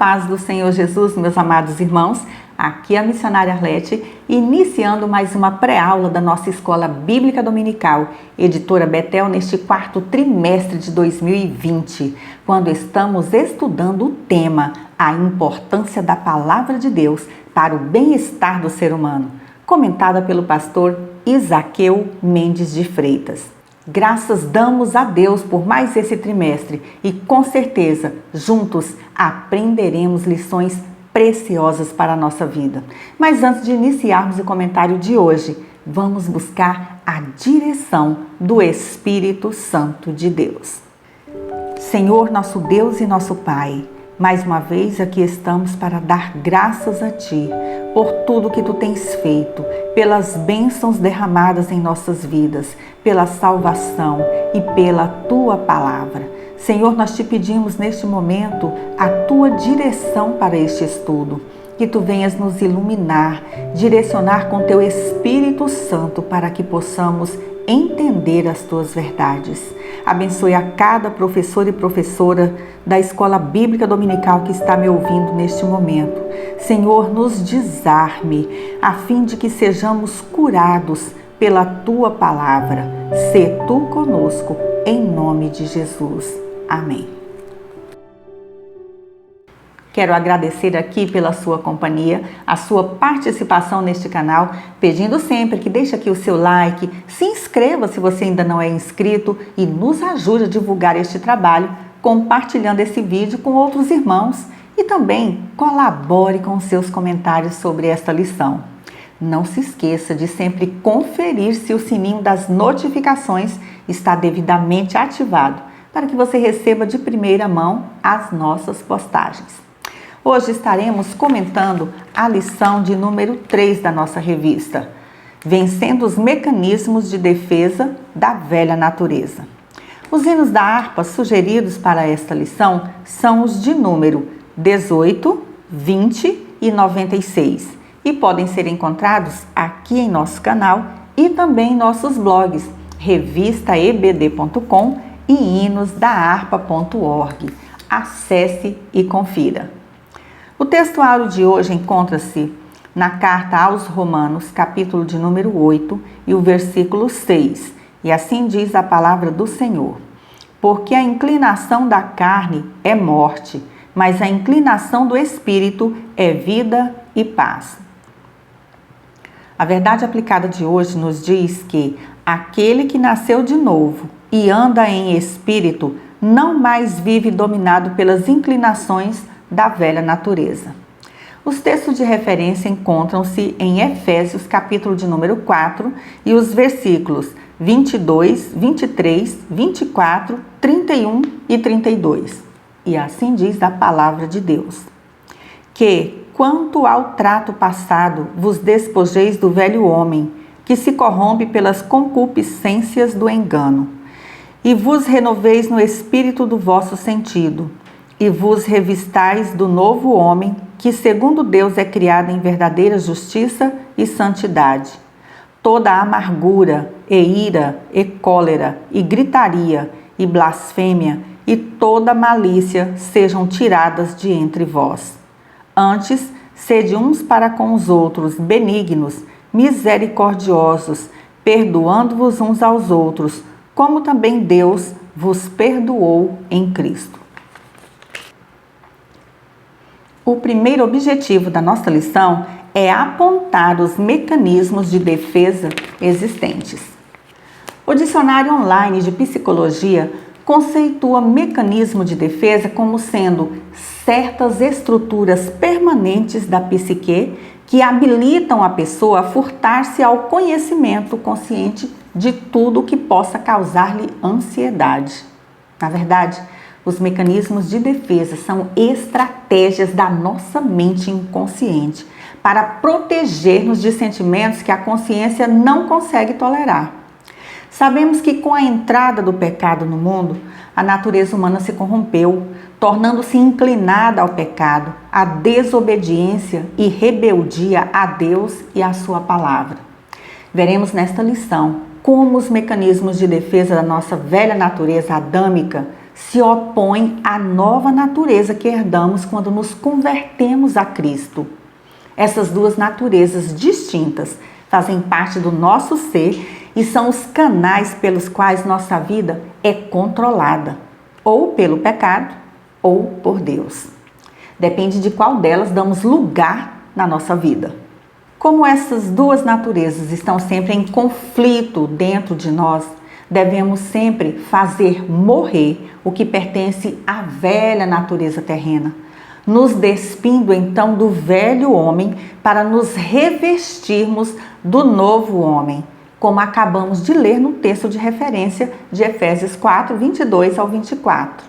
paz do Senhor Jesus, meus amados irmãos. Aqui é a missionária Arlete, iniciando mais uma pré-aula da nossa Escola Bíblica Dominical, Editora Betel, neste quarto trimestre de 2020, quando estamos estudando o tema A Importância da Palavra de Deus para o Bem-Estar do Ser Humano, comentada pelo pastor Isaqueu Mendes de Freitas. Graças damos a Deus por mais esse trimestre e com certeza juntos aprenderemos lições preciosas para a nossa vida. Mas antes de iniciarmos o comentário de hoje, vamos buscar a direção do Espírito Santo de Deus. Senhor, nosso Deus e nosso Pai, mais uma vez aqui estamos para dar graças a Ti por tudo que Tu tens feito, pelas bênçãos derramadas em nossas vidas, pela salvação e pela Tua palavra. Senhor, nós Te pedimos neste momento a Tua direção para este estudo, que Tu venhas nos iluminar, direcionar com Teu Espírito Santo para que possamos entender as Tuas verdades. Abençoe a cada professor e professora da Escola Bíblica Dominical que está me ouvindo neste momento. Senhor, nos desarme, a fim de que sejamos curados pela Tua palavra. Sê Tu conosco, em nome de Jesus. Amém. Quero agradecer aqui pela sua companhia, a sua participação neste canal, pedindo sempre que deixe aqui o seu like, se inscreva se você ainda não é inscrito e nos ajude a divulgar este trabalho, compartilhando esse vídeo com outros irmãos e também colabore com seus comentários sobre esta lição. Não se esqueça de sempre conferir se o sininho das notificações está devidamente ativado, para que você receba de primeira mão as nossas postagens. Hoje estaremos comentando a lição de número 3 da nossa revista, Vencendo os Mecanismos de Defesa da Velha Natureza. Os hinos da harpa sugeridos para esta lição são os de número 18, 20 e 96 e podem ser encontrados aqui em nosso canal e também em nossos blogs, revistaebd.com e hinosdaharpa.org. Acesse e confira. O textuário de hoje encontra-se na carta aos Romanos, capítulo de número 8 e o versículo 6. E assim diz a palavra do Senhor: Porque a inclinação da carne é morte, mas a inclinação do Espírito é vida e paz. A verdade aplicada de hoje nos diz que aquele que nasceu de novo e anda em espírito não mais vive dominado pelas inclinações da velha natureza. Os textos de referência encontram-se em Efésios, capítulo de número 4, e os versículos 22, 23, 24, 31 e 32. E assim diz a palavra de Deus: Que, quanto ao trato passado, vos despojeis do velho homem, que se corrompe pelas concupiscências do engano, e vos renoveis no espírito do vosso sentido, e vos revistais do novo homem, que segundo Deus é criado em verdadeira justiça e santidade. Toda amargura, e ira, e cólera, e gritaria, e blasfêmia, e toda malícia sejam tiradas de entre vós. Antes, sede uns para com os outros benignos, misericordiosos, perdoando-vos uns aos outros, como também Deus vos perdoou em Cristo. O primeiro objetivo da nossa lição é apontar os mecanismos de defesa existentes. O Dicionário Online de Psicologia conceitua mecanismo de defesa como sendo certas estruturas permanentes da psique que habilitam a pessoa a furtar-se ao conhecimento consciente de tudo que possa causar-lhe ansiedade. Na verdade, os mecanismos de defesa são estratégias da nossa mente inconsciente para proteger-nos de sentimentos que a consciência não consegue tolerar. Sabemos que com a entrada do pecado no mundo, a natureza humana se corrompeu, tornando-se inclinada ao pecado, à desobediência e rebeldia a Deus e à sua palavra. Veremos nesta lição como os mecanismos de defesa da nossa velha natureza adâmica se opõe à nova natureza que herdamos quando nos convertemos a Cristo. Essas duas naturezas distintas fazem parte do nosso ser e são os canais pelos quais nossa vida é controlada, ou pelo pecado, ou por Deus. Depende de qual delas damos lugar na nossa vida. Como essas duas naturezas estão sempre em conflito dentro de nós, devemos sempre fazer morrer o que pertence à velha natureza terrena, nos despindo então do velho homem para nos revestirmos do novo homem, como acabamos de ler no texto de referência de Efésios 4, 22 ao 24.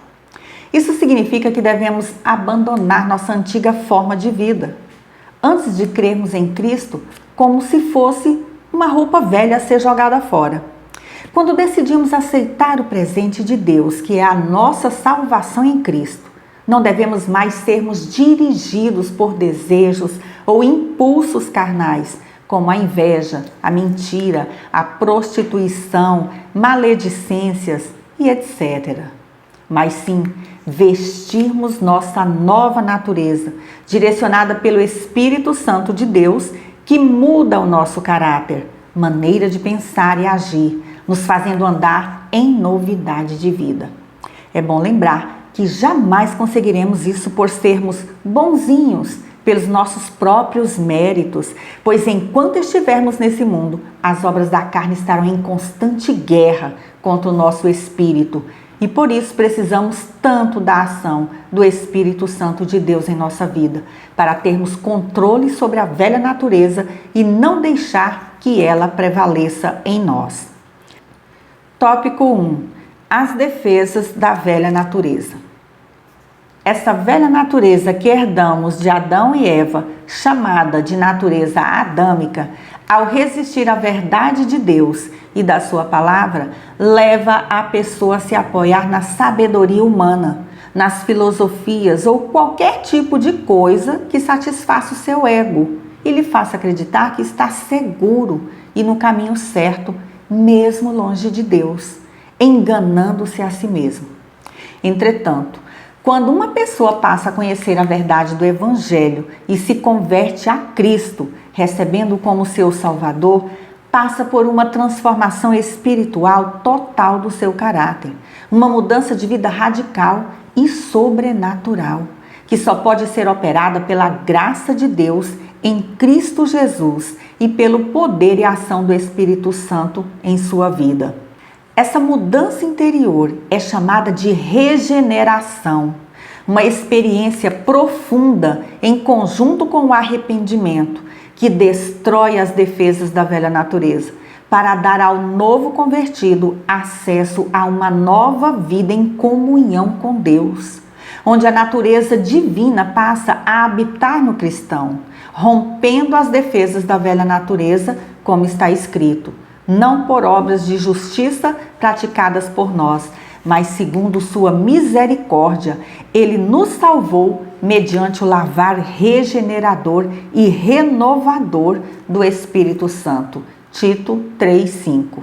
Isso significa que devemos abandonar nossa antiga forma de vida, antes de crermos em Cristo, como se fosse uma roupa velha a ser jogada fora. Quando decidimos aceitar o presente de Deus, que é a nossa salvação em Cristo, não devemos mais sermos dirigidos por desejos ou impulsos carnais, como a inveja, a mentira, a prostituição, maledicências e etc. Mas sim, vestirmos nossa nova natureza, direcionada pelo Espírito Santo de Deus, que muda o nosso caráter, maneira de pensar e agir, nos fazendo andar em novidade de vida. É bom lembrar que jamais conseguiremos isso por sermos bonzinhos, pelos nossos próprios méritos, pois enquanto estivermos nesse mundo, as obras da carne estarão em constante guerra contra o nosso espírito. E por isso precisamos tanto da ação do Espírito Santo de Deus em nossa vida, para termos controle sobre a velha natureza e não deixar que ela prevaleça em nós. Tópico 1. As defesas da velha natureza. Essa velha natureza que herdamos de Adão e Eva, chamada de natureza adâmica, ao resistir à verdade de Deus e da sua palavra, leva a pessoa a se apoiar na sabedoria humana, nas filosofias ou qualquer tipo de coisa que satisfaça o seu ego e lhe faça acreditar que está seguro e no caminho certo, mesmo longe de Deus, enganando-se a si mesmo. Entretanto, quando uma pessoa passa a conhecer a verdade do Evangelho e se converte a Cristo, recebendo como seu Salvador, passa por uma transformação espiritual total do seu caráter, uma mudança de vida radical e sobrenatural, que só pode ser operada pela graça de Deus em Cristo Jesus e pelo poder e ação do Espírito Santo em sua vida. Essa mudança interior é chamada de regeneração, uma experiência profunda em conjunto com o arrependimento, que destrói as defesas da velha natureza, para dar ao novo convertido acesso a uma nova vida em comunhão com Deus, onde a natureza divina passa a habitar no cristão, rompendo as defesas da velha natureza, como está escrito: não por obras de justiça praticadas por nós, mas segundo sua misericórdia, ele nos salvou mediante o lavar regenerador e renovador do Espírito Santo. Tito 3:5.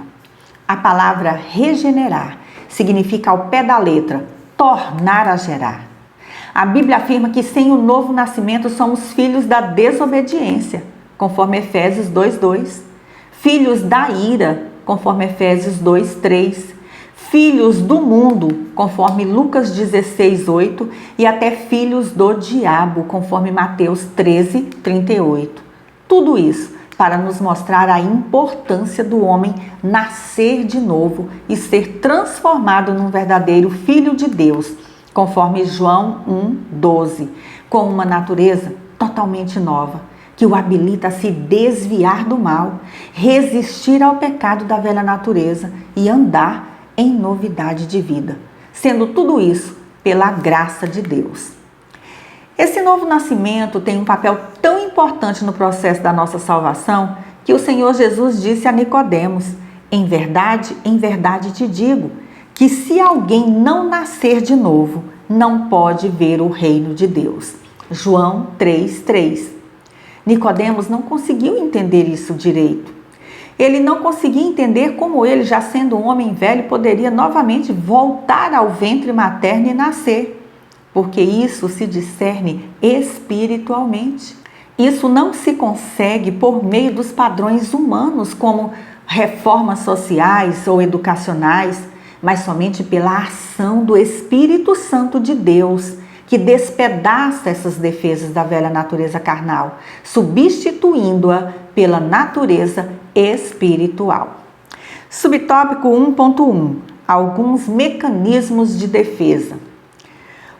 A palavra regenerar significa ao pé da letra, tornar a gerar. A Bíblia afirma que sem o novo nascimento somos filhos da desobediência, conforme Efésios 2:2. Filhos da ira, conforme Efésios 2:3. Filhos do mundo, conforme Lucas 16:8, e até filhos do diabo, conforme Mateus 13:38. Tudo isso para nos mostrar a importância do homem nascer de novo e ser transformado num verdadeiro filho de Deus, conforme João 1:12, com uma natureza totalmente nova, que o habilita a se desviar do mal, resistir ao pecado da velha natureza e andar em novidade de vida, sendo tudo isso pela graça de Deus. Esse novo nascimento tem um papel tão importante no processo da nossa salvação que o Senhor Jesus disse a Nicodemos: em verdade te digo, que se alguém não nascer de novo, não pode ver o reino de Deus. João 3:3. Nicodemos não conseguiu entender isso direito. Ele não conseguia entender como ele, já sendo um homem velho, poderia novamente voltar ao ventre materno e nascer, porque isso se discerne espiritualmente. Isso não se consegue por meio dos padrões humanos, como reformas sociais ou educacionais, mas somente pela ação do Espírito Santo de Deus, que despedaça essas defesas da velha natureza carnal, substituindo-a pela natureza espiritual. Subtópico 1.1. Alguns mecanismos de defesa.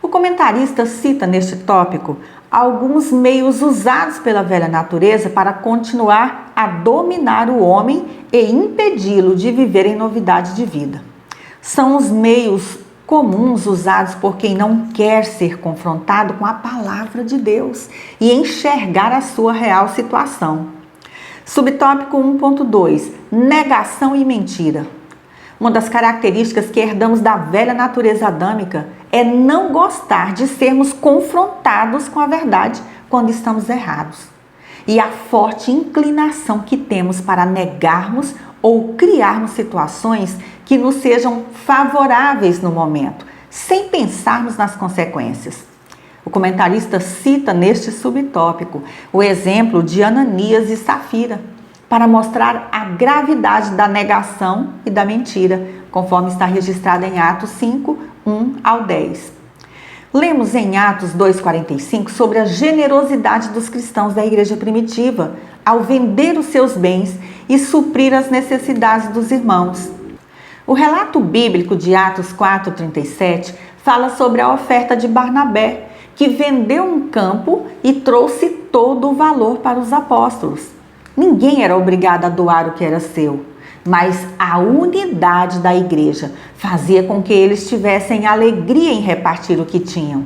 O comentarista cita neste tópico alguns meios usados pela velha natureza para continuar a dominar o homem e impedi-lo de viver em novidade de vida. São os meios comuns usados por quem não quer ser confrontado com a palavra de Deus e enxergar a sua real situação. Subtópico 1.2. Negação e mentira. Uma das características que herdamos da velha natureza adâmica é não gostar de sermos confrontados com a verdade quando estamos errados. E a forte inclinação que temos para negarmos ou criarmos situações que nos sejam favoráveis no momento, sem pensarmos nas consequências. O comentarista cita neste subtópico o exemplo de Ananias e Safira, para mostrar a gravidade da negação e da mentira, conforme está registrado em Atos 5, 1 ao 10. Lemos em Atos 2,45 sobre a generosidade dos cristãos da igreja primitiva, ao vender os seus bens e suprir as necessidades dos irmãos. O relato bíblico de Atos 4,37 fala sobre a oferta de Barnabé, que vendeu um campo e trouxe todo o valor para os apóstolos. Ninguém era obrigado a doar o que era seu, mas a unidade da igreja fazia com que eles tivessem alegria em repartir o que tinham.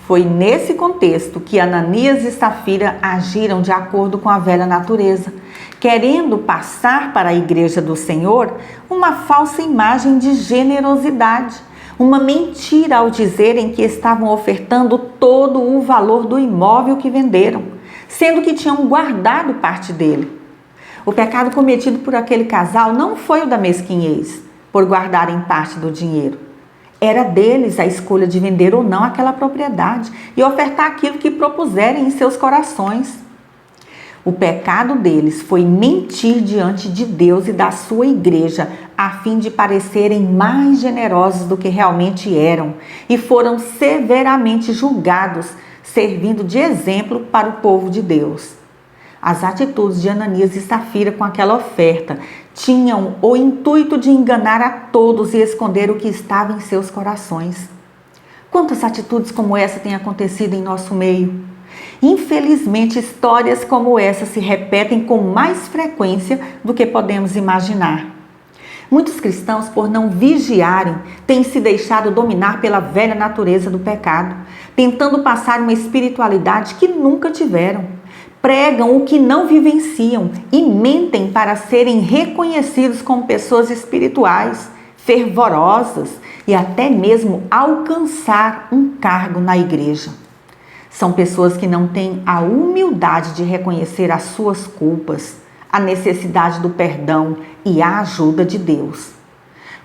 Foi nesse contexto que Ananias e Safira agiram de acordo com a velha natureza, querendo passar para a igreja do Senhor uma falsa imagem de generosidade, uma mentira ao dizerem que estavam ofertando todo o valor do imóvel que venderam, sendo que tinham guardado parte dele. O pecado cometido por aquele casal não foi o da mesquinhez, por guardarem parte do dinheiro. Era deles a escolha de vender ou não aquela propriedade e ofertar aquilo que propuserem em seus corações. O pecado deles foi mentir diante de Deus e da sua igreja, a fim de parecerem mais generosos do que realmente eram, e foram severamente julgados, servindo de exemplo para o povo de Deus. As atitudes de Ananias e Safira com aquela oferta tinham o intuito de enganar a todos e esconder o que estava em seus corações. Quantas atitudes como essa têm acontecido em nosso meio? Infelizmente, histórias como essa se repetem com mais frequência do que podemos imaginar. Muitos cristãos, por não vigiarem, têm se deixado dominar pela velha natureza do pecado, tentando passar uma espiritualidade que nunca tiveram. Pregam o que não vivenciam e mentem para serem reconhecidos como pessoas espirituais, fervorosas e até mesmo alcançar um cargo na igreja. São pessoas que não têm a humildade de reconhecer as suas culpas, a necessidade do perdão e a ajuda de Deus.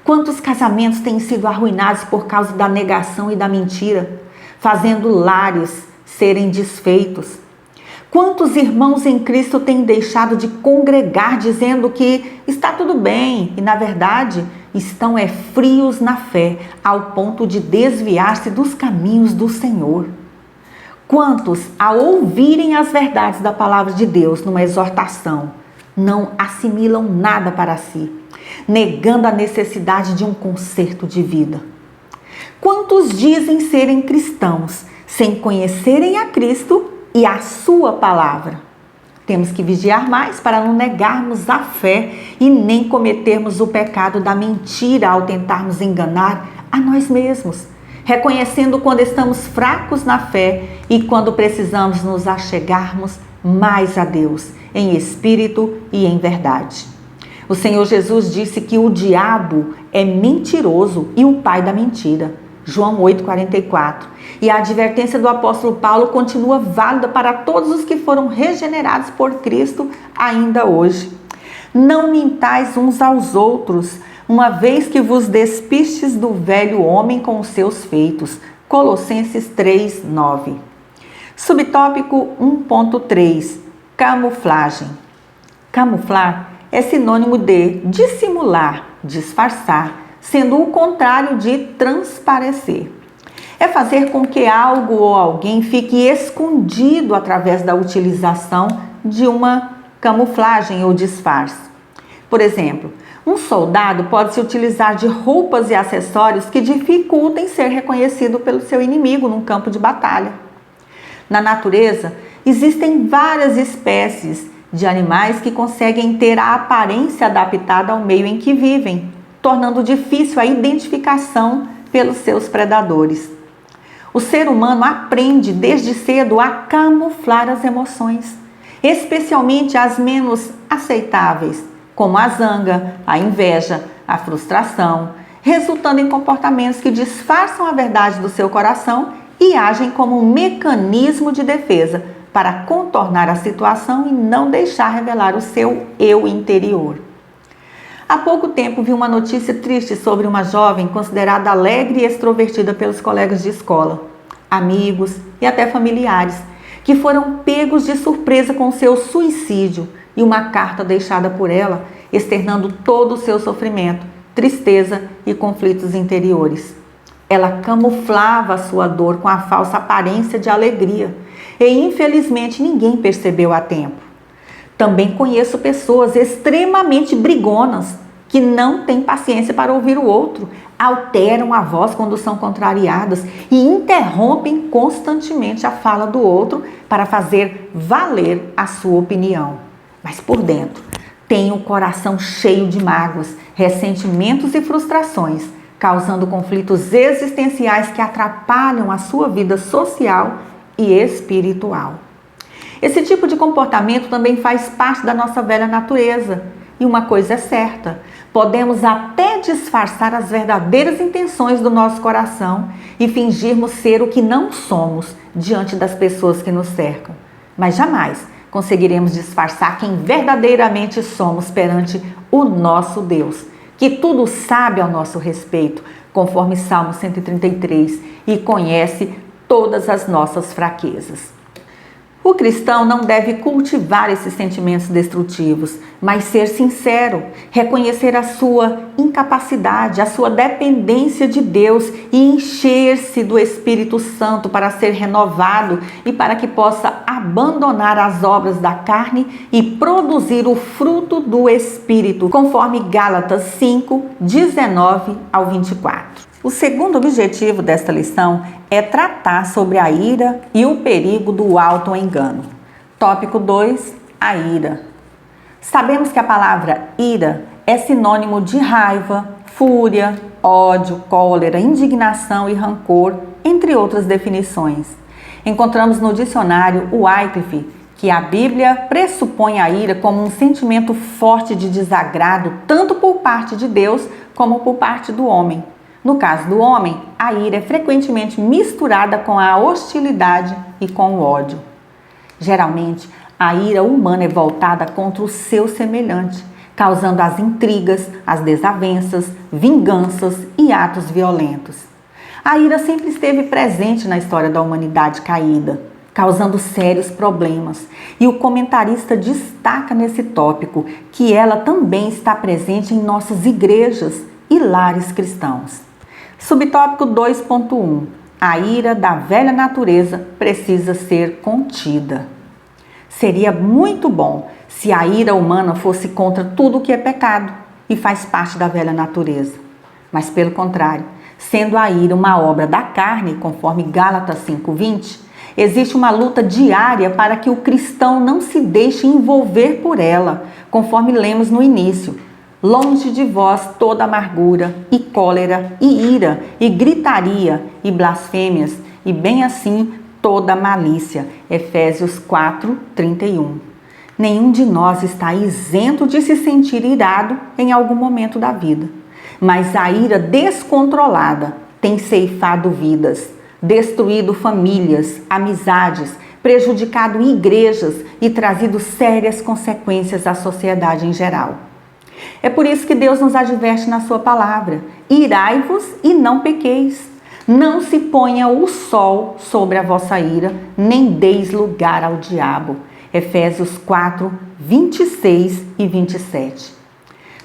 Quantos casamentos têm sido arruinados por causa da negação e da mentira, fazendo lares serem desfeitos? Quantos irmãos em Cristo têm deixado de congregar dizendo que está tudo bem e, na verdade, estão frios na fé, ao ponto de desviar-se dos caminhos do Senhor? Quantos, ao ouvirem as verdades da palavra de Deus numa exortação, não assimilam nada para si, negando a necessidade de um conserto de vida? Quantos dizem serem cristãos, sem conhecerem a Cristo e a sua palavra? Temos que vigiar mais para não negarmos a fé e nem cometermos o pecado da mentira ao tentarmos enganar a nós mesmos, reconhecendo quando estamos fracos na fé e quando precisamos nos achegarmos mais a Deus, em espírito e em verdade. O Senhor Jesus disse que o diabo é mentiroso e o pai da mentira. João 8,44. E a advertência do apóstolo Paulo continua válida para todos os que foram regenerados por Cristo ainda hoje. Não mintais uns aos outros, uma vez que vos despistes do velho homem com os seus feitos. Colossenses 3, 9. Subtópico 1.3. Camuflagem. Camuflar é sinônimo de dissimular, disfarçar, sendo o contrário de transparecer. É fazer com que algo ou alguém fique escondido através da utilização de uma camuflagem ou disfarce. Por exemplo, um soldado pode se utilizar de roupas e acessórios que dificultem ser reconhecido pelo seu inimigo num campo de batalha. Na natureza, existem várias espécies de animais que conseguem ter a aparência adaptada ao meio em que vivem, tornando difícil a identificação pelos seus predadores. O ser humano aprende desde cedo a camuflar as emoções, especialmente as menos aceitáveis, como a zanga, a inveja, a frustração, resultando em comportamentos que disfarçam a verdade do seu coração e agem como um mecanismo de defesa para contornar a situação e não deixar revelar o seu eu interior. Há pouco tempo vi uma notícia triste sobre uma jovem considerada alegre e extrovertida pelos colegas de escola, amigos e até familiares, que foram pegos de surpresa com seu suicídio e uma carta deixada por ela, externando todo o seu sofrimento, tristeza e conflitos interiores. Ela camuflava a sua dor com a falsa aparência de alegria e, infelizmente, ninguém percebeu a tempo. Também conheço pessoas extremamente brigonas que não têm paciência para ouvir o outro, alteram a voz quando são contrariadas e interrompem constantemente a fala do outro para fazer valer a sua opinião. Mas por dentro, têm o coração cheio de mágoas, ressentimentos e frustrações, causando conflitos existenciais que atrapalham a sua vida social e espiritual. Esse tipo de comportamento também faz parte da nossa velha natureza. E uma coisa é certa, podemos até disfarçar as verdadeiras intenções do nosso coração e fingirmos ser o que não somos diante das pessoas que nos cercam. Mas jamais conseguiremos disfarçar quem verdadeiramente somos perante o nosso Deus, que tudo sabe ao nosso respeito, conforme Salmo 133, e conhece todas as nossas fraquezas. O cristão não deve cultivar esses sentimentos destrutivos, mas ser sincero, reconhecer a sua incapacidade, a sua dependência de Deus e encher-se do Espírito Santo para ser renovado e para que possa abandonar as obras da carne e produzir o fruto do Espírito, conforme Gálatas 5, 19 ao 24. O segundo objetivo desta lição é tratar sobre a ira e o perigo do auto-engano. Tópico 2, a ira. Sabemos que a palavra ira é sinônimo de raiva, fúria, ódio, cólera, indignação e rancor, entre outras definições. Encontramos no dicionário Wycliffe que a Bíblia pressupõe a ira como um sentimento forte de desagrado, tanto por parte de Deus como por parte do homem. No caso do homem, a ira é frequentemente misturada com a hostilidade e com o ódio. Geralmente, a ira humana é voltada contra o seu semelhante, causando as intrigas, as desavenças, vinganças e atos violentos. A ira sempre esteve presente na história da humanidade caída, causando sérios problemas. E o comentarista destaca nesse tópico que ela também está presente em nossas igrejas e lares cristãos. Subtópico 2.1. A ira da velha natureza precisa ser contida. Seria muito bom se a ira humana fosse contra tudo o que é pecado e faz parte da velha natureza. Mas pelo contrário, sendo a ira uma obra da carne, conforme Gálatas 5:20, existe uma luta diária para que o cristão não se deixe envolver por ela, conforme lemos no início. Longe de vós toda amargura, e cólera, e ira, e gritaria, e blasfêmias, e bem assim toda malícia. Efésios 4:31. Nenhum de nós está isento de se sentir irado em algum momento da vida. Mas a ira descontrolada tem ceifado vidas, destruído famílias, amizades, prejudicado igrejas e trazido sérias consequências à sociedade em geral. É por isso que Deus nos adverte na sua palavra: irai-vos e não pequeis. Não se ponha o sol sobre a vossa ira, nem deis lugar ao diabo. Efésios 4, 26 e 27.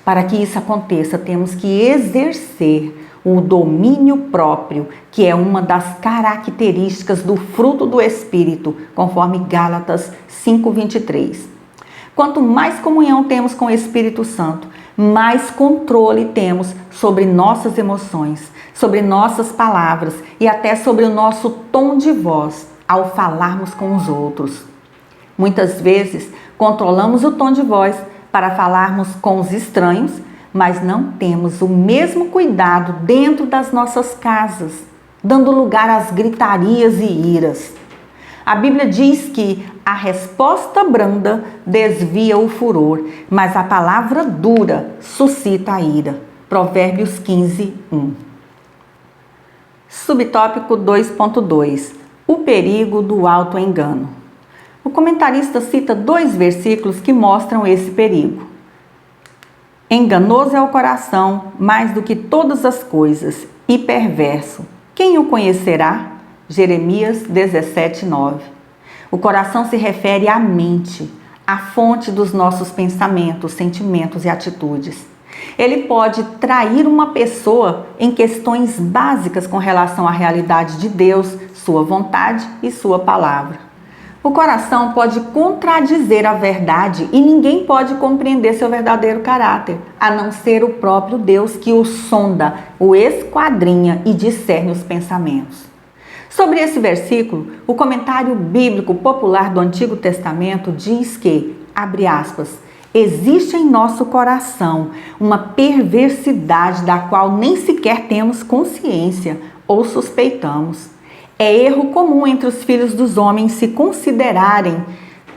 Para que isso aconteça, temos que exercer o domínio próprio, que é uma das características do fruto do Espírito, conforme Gálatas 5:23. Quanto mais comunhão temos com o Espírito Santo, mais controle temos sobre nossas emoções, sobre nossas palavras e até sobre o nosso tom de voz ao falarmos com os outros. Muitas vezes controlamos o tom de voz para falarmos com os estranhos, mas não temos o mesmo cuidado dentro das nossas casas, dando lugar às gritarias e iras. A Bíblia diz que a resposta branda desvia o furor, mas a palavra dura suscita a ira. Provérbios 15:1. Subtópico 2.2. O perigo do autoengano. O comentarista cita 2 versículos que mostram esse perigo. Enganoso é o coração mais do que todas as coisas, e perverso. Quem o conhecerá? Jeremias 17:9. O coração se refere à mente, à fonte dos nossos pensamentos, sentimentos e atitudes. Ele pode trair uma pessoa em questões básicas com relação à realidade de Deus, sua vontade e sua palavra. O coração pode contradizer a verdade e ninguém pode compreender seu verdadeiro caráter, a não ser o próprio Deus que o sonda, o esquadrinha e discerne os pensamentos. Sobre esse versículo, o comentário bíblico popular do Antigo Testamento diz que, abre aspas, existe em nosso coração uma perversidade da qual nem sequer temos consciência ou suspeitamos. É erro comum entre os filhos dos homens se considerarem,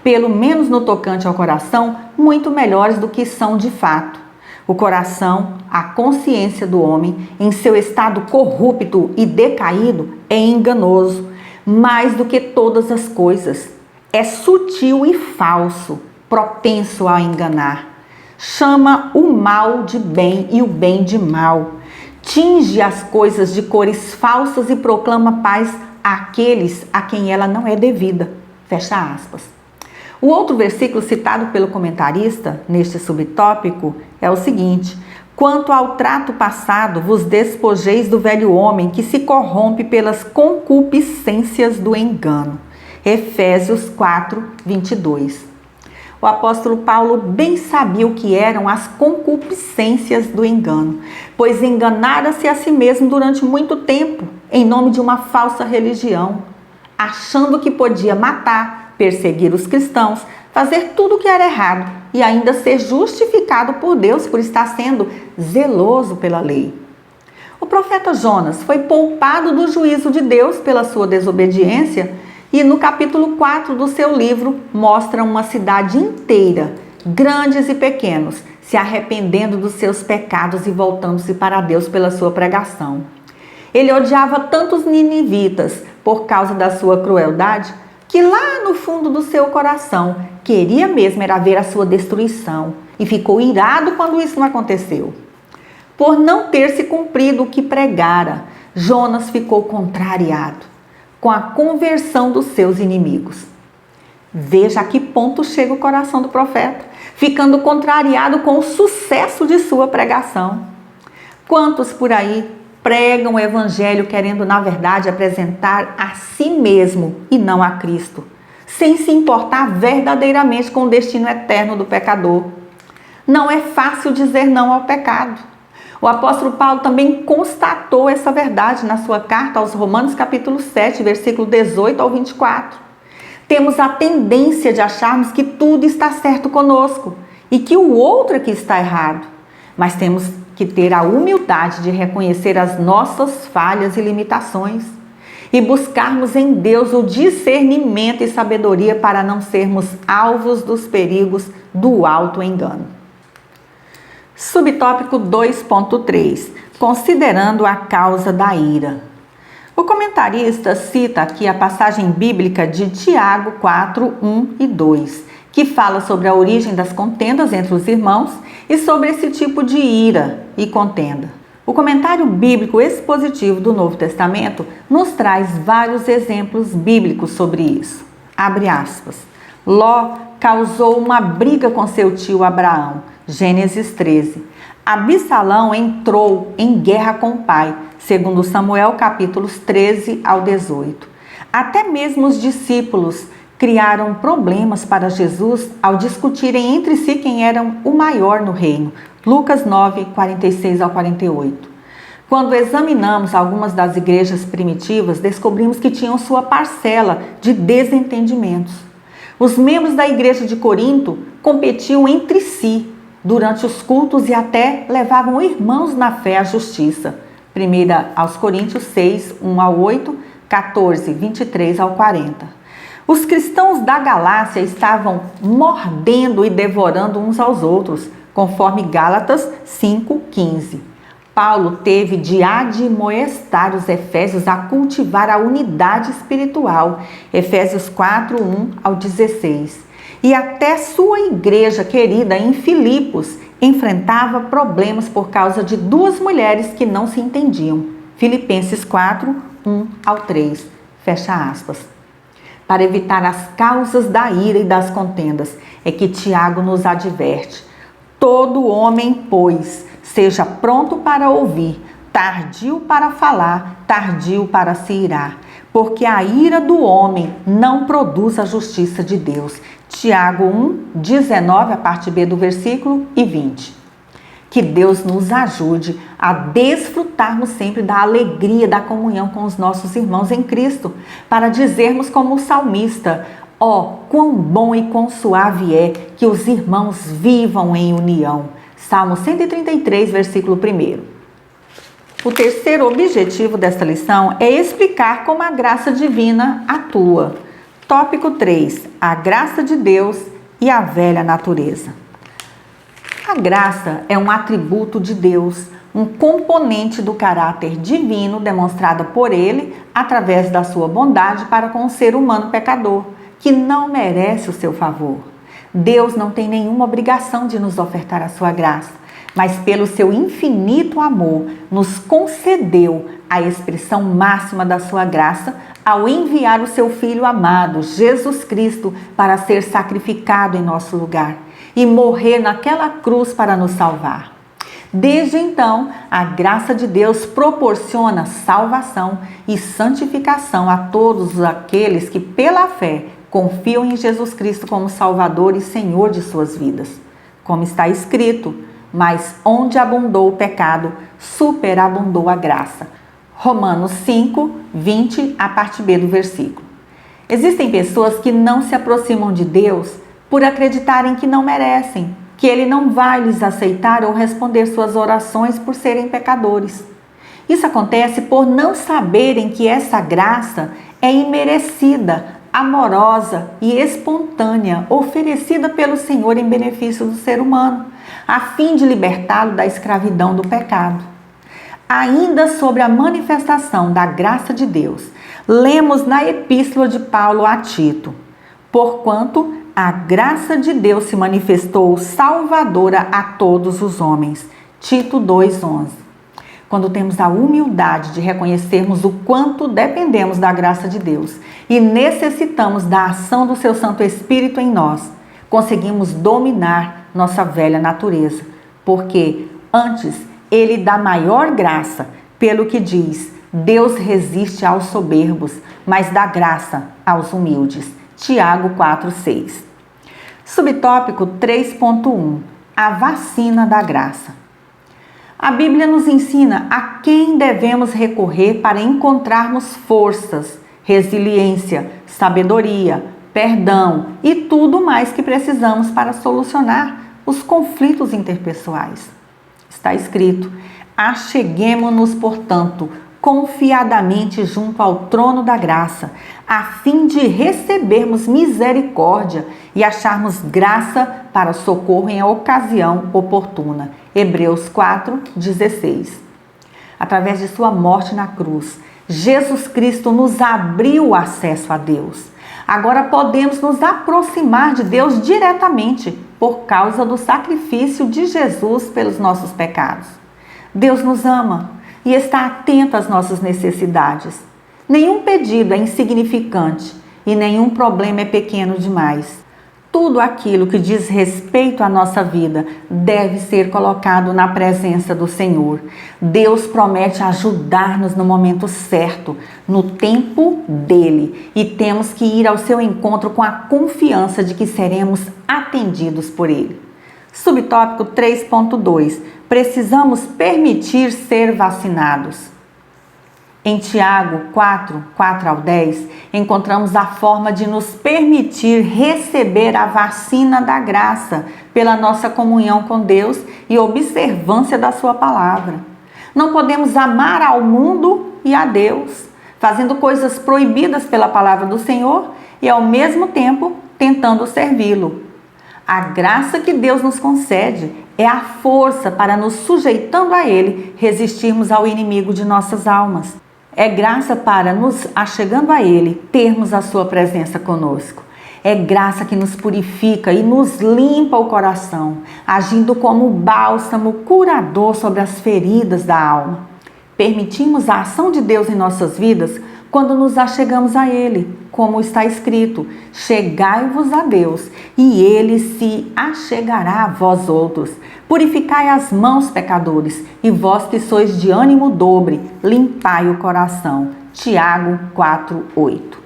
pelo menos no tocante ao coração, muito melhores do que são de fato. O coração, a consciência do homem, em seu estado corrupto e decaído, é enganoso, mais do que todas as coisas. É sutil e falso, propenso a enganar. Chama o mal de bem e o bem de mal. Tinge as coisas de cores falsas e proclama paz àqueles a quem ela não é devida. Fecha aspas. O outro versículo citado pelo comentarista neste subtópico é o seguinte: quanto ao trato passado, vos despojeis do velho homem que se corrompe pelas concupiscências do engano. Efésios 4, 22. O apóstolo Paulo bem sabia o que eram as concupiscências do engano, pois enganara-se a si mesmo durante muito tempo, em nome de uma falsa religião, achando que podia matar, perseguir os cristãos, fazer tudo o que era errado e ainda ser justificado por Deus por estar sendo zeloso pela lei. O profeta Jonas foi poupado do juízo de Deus pela sua desobediência e no capítulo 4 do seu livro mostra uma cidade inteira, grandes e pequenos, se arrependendo dos seus pecados e voltando-se para Deus pela sua pregação. Ele odiava tanto os ninivitas por causa da sua crueldade que lá no fundo do seu coração queria mesmo era ver a sua destruição e ficou irado quando isso não aconteceu. Por não ter se cumprido o que pregara, Jonas ficou contrariado com a conversão dos seus inimigos. Veja a que ponto chega o coração do profeta, ficando contrariado com o sucesso de sua pregação. Quantos por aí pregam o evangelho querendo, na verdade, apresentar a si mesmo e não a Cristo, sem se importar verdadeiramente com o destino eterno do pecador? Não é fácil dizer não ao pecado. O apóstolo Paulo também constatou essa verdade na sua carta aos Romanos, capítulo 7, versículo 18 ao 24. Temos a tendência de acharmos que tudo está certo conosco e que o outro é que está errado. Mas temos que ter a humildade de reconhecer as nossas falhas e limitações e buscarmos em Deus o discernimento e sabedoria para não sermos alvos dos perigos do autoengano. Subtópico 2.3. Considerando a causa da ira. O comentarista cita aqui a passagem bíblica de Tiago 4, 1 e 2, que fala sobre a origem das contendas entre os irmãos e sobre esse tipo de ira e contenda. O comentário bíblico expositivo do Novo Testamento nos traz vários exemplos bíblicos sobre isso. Abre aspas. Ló causou uma briga com seu tio Abraão, Gênesis 13. Absalão entrou em guerra com o pai, segundo Samuel capítulos 13 ao 18. Até mesmo os discípulos criaram problemas para Jesus ao discutirem entre si quem era o maior no reino. Lucas 9, 46 ao 48. Quando examinamos algumas das igrejas primitivas, descobrimos que tinham sua parcela de desentendimentos. Os membros da igreja de Corinto competiam entre si durante os cultos e até levavam irmãos na fé à justiça. 1 aos Coríntios 6, 1 ao 8, 14, 23 ao 40. Os cristãos da Galácia estavam mordendo e devorando uns aos outros, conforme Gálatas 5, 15. Paulo teve de admoestar os efésios a cultivar a unidade espiritual, Efésios 4, 1 ao 16. E até sua igreja querida em Filipos enfrentava problemas por causa de duas mulheres que não se entendiam, Filipenses 4, 1 ao 3, fecha aspas. Para evitar as causas da ira e das contendas, é que Tiago nos adverte. Todo homem, pois, seja pronto para ouvir, tardio para falar, tardio para se irar, porque a ira do homem não produz a justiça de Deus. Tiago 1, 19, a parte B do versículo e 20. Que Deus nos ajude a desfrutarmos sempre da alegria da comunhão com os nossos irmãos em Cristo, para dizermos como o salmista, quão bom e quão suave é que os irmãos vivam em união. Salmo 133, versículo 1. O terceiro objetivo desta lição é explicar como a graça divina atua. Tópico 3. A graça de Deus e a velha natureza. A graça é um atributo de Deus, um componente do caráter divino demonstrado por Ele através da sua bondade para com o ser humano pecador, que não merece o seu favor. Deus não tem nenhuma obrigação de nos ofertar a sua graça, mas pelo seu infinito amor nos concedeu a expressão máxima da sua graça ao enviar o seu Filho amado, Jesus Cristo, para ser sacrificado em nosso lugar e morrer naquela cruz para nos salvar. Desde então, a graça de Deus proporciona salvação e santificação a todos aqueles que, pela fé, confiam em Jesus Cristo como Salvador e Senhor de suas vidas. Como está escrito, mas onde abundou o pecado, superabundou a graça. Romanos 5, 20, a parte B do versículo. Existem pessoas que não se aproximam de Deus por acreditarem que não merecem, que Ele não vai lhes aceitar ou responder suas orações por serem pecadores. Isso acontece por não saberem que essa graça é imerecida, amorosa e espontânea, oferecida pelo Senhor em benefício do ser humano, a fim de libertá-lo da escravidão do pecado. Ainda sobre a manifestação da graça de Deus, lemos na epístola de Paulo a Tito: porquanto a graça de Deus se manifestou salvadora a todos os homens. Tito 2:11. Quando temos a humildade de reconhecermos o quanto dependemos da graça de Deus e necessitamos da ação do seu Santo Espírito em nós, conseguimos dominar nossa velha natureza, porque antes Ele dá maior graça, pelo que diz: Deus resiste aos soberbos, mas dá graça aos humildes. Tiago 4:6. Subtópico 3.1. A vacina da graça. A Bíblia nos ensina a quem devemos recorrer para encontrarmos forças, resiliência, sabedoria, perdão e tudo mais que precisamos para solucionar os conflitos interpessoais. Está escrito: acheguemo-nos, portanto, confiadamente junto ao trono da graça, a fim de recebermos misericórdia e acharmos graça para socorro em ocasião oportuna. Hebreus 4:16. Através de sua morte na cruz, Jesus Cristo nos abriu o acesso a Deus. Agora podemos nos aproximar de Deus diretamente por causa do sacrifício de Jesus pelos nossos pecados. Deus nos ama e está atento às nossas necessidades. Nenhum pedido é insignificante e nenhum problema é pequeno demais. Tudo aquilo que diz respeito à nossa vida deve ser colocado na presença do Senhor. Deus promete ajudar-nos no momento certo, no tempo dele, e temos que ir ao seu encontro com a confiança de que seremos atendidos por ele. Subtópico 3.2. Precisamos permitir ser vacinados. Em Tiago 4:4-10, encontramos a forma de nos permitir receber a vacina da graça pela nossa comunhão com Deus e observância da sua palavra. Não podemos amar ao mundo e a Deus, fazendo coisas proibidas pela palavra do Senhor e ao mesmo tempo tentando servi-lo. A graça que Deus nos concede é a força para, nos sujeitando a Ele, resistirmos ao inimigo de nossas almas. É graça para, nos achegando a Ele, termos a sua presença conosco. É graça que nos purifica e nos limpa o coração, agindo como bálsamo curador sobre as feridas da alma. Permitimos a ação de Deus em nossas vidas quando nos achegamos a Ele, como está escrito: chegai-vos a Deus, e Ele se achegará a vós outros. Purificai as mãos, pecadores, e vós que sois de ânimo dobre, limpai o coração. Tiago 4:8.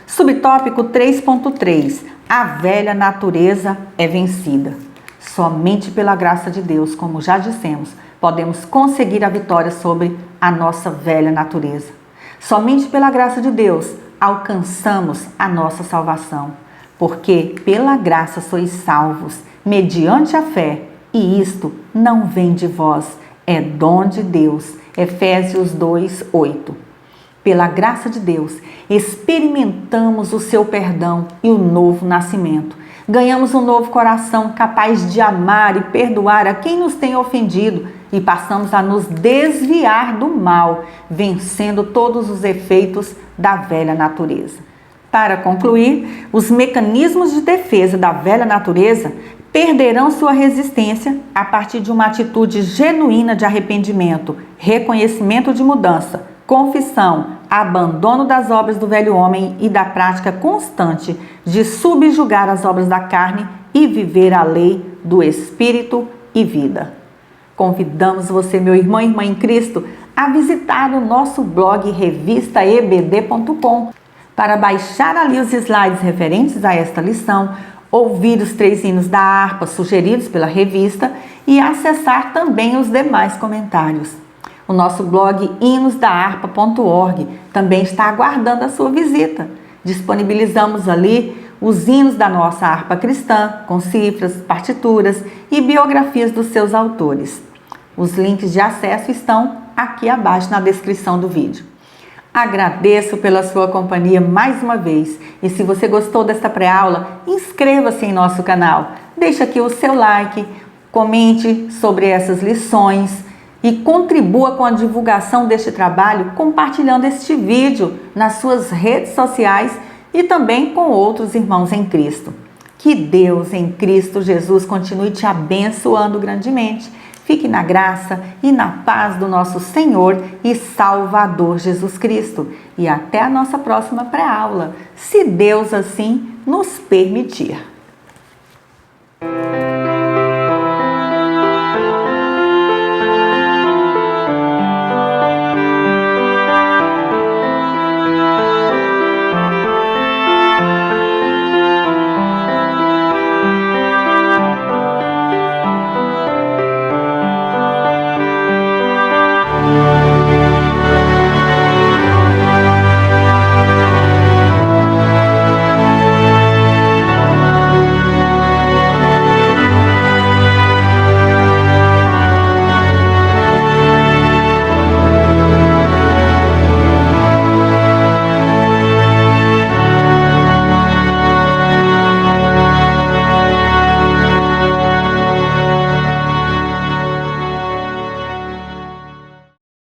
Subtópico 3.3. A velha natureza é vencida. Somente pela graça de Deus, como já dissemos, podemos conseguir a vitória sobre a nossa velha natureza. Somente pela graça de Deus alcançamos a nossa salvação, porque pela graça sois salvos, mediante a fé, e isto não vem de vós, é dom de Deus. Efésios 2:8. Pela graça de Deus, experimentamos o seu perdão e o novo nascimento. Ganhamos um novo coração capaz de amar e perdoar a quem nos tem ofendido e passamos a nos desviar do mal, vencendo todos os efeitos da velha natureza. Para concluir, os mecanismos de defesa da velha natureza perderão sua resistência a partir de uma atitude genuína de arrependimento, reconhecimento de mudança, confissão, abandono das obras do velho homem e da prática constante de subjugar as obras da carne e viver a lei do Espírito e vida. Convidamos você, meu irmão e irmã em Cristo, a visitar o nosso blog revistaebd.com para baixar ali os slides referentes a esta lição, ouvir os 3 hinos da harpa sugeridos pela revista e acessar também os demais comentários. O nosso blog hinosdaharpa.org também está aguardando a sua visita. Disponibilizamos ali os hinos da nossa harpa cristã, com cifras, partituras e biografias dos seus autores. Os links de acesso estão aqui abaixo na descrição do vídeo. Agradeço pela sua companhia mais uma vez e se você gostou desta pré-aula, inscreva-se em nosso canal, deixe aqui o seu like, comente sobre essas lições e contribua com a divulgação deste trabalho compartilhando este vídeo nas suas redes sociais e também com outros irmãos em Cristo. Que Deus em Cristo Jesus continue te abençoando grandemente. Fique na graça e na paz do nosso Senhor e Salvador Jesus Cristo. E até a nossa próxima pré-aula, se Deus assim nos permitir.